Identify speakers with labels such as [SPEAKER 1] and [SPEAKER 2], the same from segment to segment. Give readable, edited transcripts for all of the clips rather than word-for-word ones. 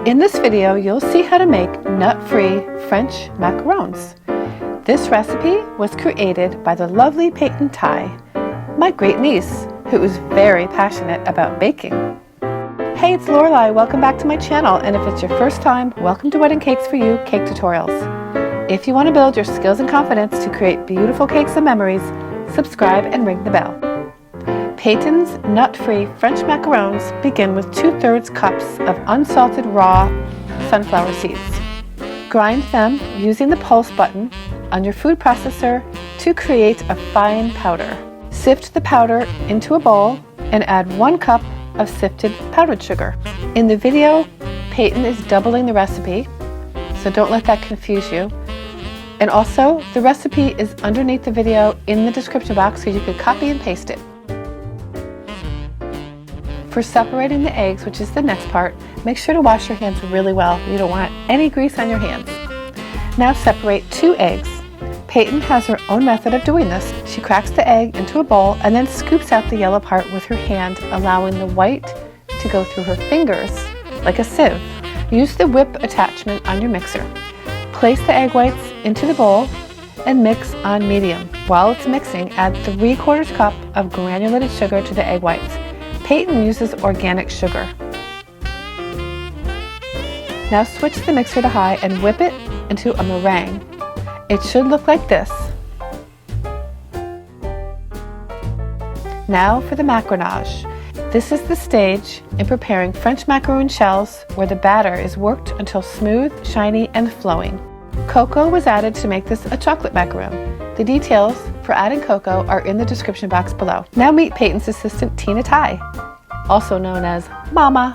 [SPEAKER 1] In this video, you'll see how to make nut-free French macarons. This recipe was created by the lovely Peyton Ty, my great niece, who is very passionate about baking. Hey, it's Lorelei. Welcome back to my channel, and if it's your first time, welcome to Wedding Cakes for You Cake Tutorials. If you want to build your skills and confidence to create beautiful cakes and memories, subscribe and ring the bell. Peyton's nut-free French macarons begin with 2/3 cups of unsalted raw sunflower seeds. Grind them using the pulse button on your food processor to create a fine powder. Sift the powder into a bowl and add 1 cup of sifted powdered sugar. In the video, Peyton is doubling the recipe, so don't let that confuse you. And also, the recipe is underneath the video in the description box so you could copy and paste it. For separating the eggs, which is the next part, make sure to wash your hands really well. You don't want any grease on your hands. Now separate 2 eggs. Peyton has her own method of doing this. She cracks the egg into a bowl and then scoops out the yellow part with her hand, allowing the white to go through her fingers like a sieve. Use the whip attachment on your mixer. Place the egg whites into the bowl and mix on medium. While it's mixing, add 3/4 cup of granulated sugar to the egg whites. Peyton uses organic sugar. Now switch the mixer to high and whip it into a meringue. It should look like this. Now for the macaronage. This is the stage in preparing French macaroon shells where the batter is worked until smooth, shiny, and flowing. Cocoa was added to make this a chocolate macaroon. The details for adding cocoa are in the description box below. Now meet Peyton's assistant Tina Ty, also known as Mama,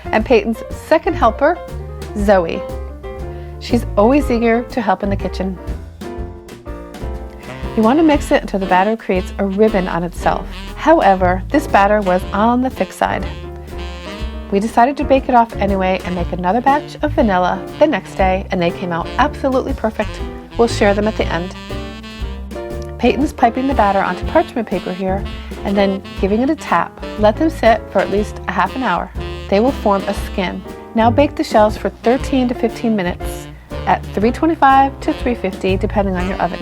[SPEAKER 1] and Peyton's second helper, Zoe. She's always eager to help in the kitchen. You want to mix it until the batter creates a ribbon on itself. However, this batter was on the thick side. We decided to bake it off anyway and make another batch of vanilla the next day, and they came out absolutely perfect. We'll share them at the end. Peyton's piping the batter onto parchment paper here and then giving it a tap. Let them sit for at least a half an hour. They will form a skin. Now bake the shells for 13 to 15 minutes at 325 to 350 depending on your oven.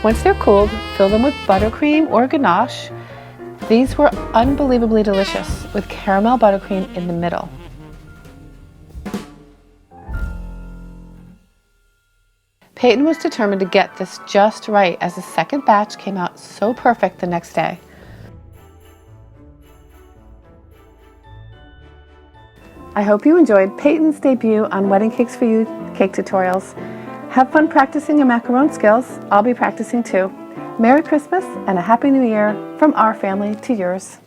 [SPEAKER 1] Once they're cooled, fill them with buttercream or ganache. These were unbelievably delicious with caramel buttercream in the middle. Peyton was determined to get this just right as the second batch came out so perfect the next day. I hope you enjoyed Peyton's debut on Wedding Cakes for You Cake Tutorials. Have fun practicing your macaron skills. I'll be practicing too. Merry Christmas and a Happy New Year from our family to yours.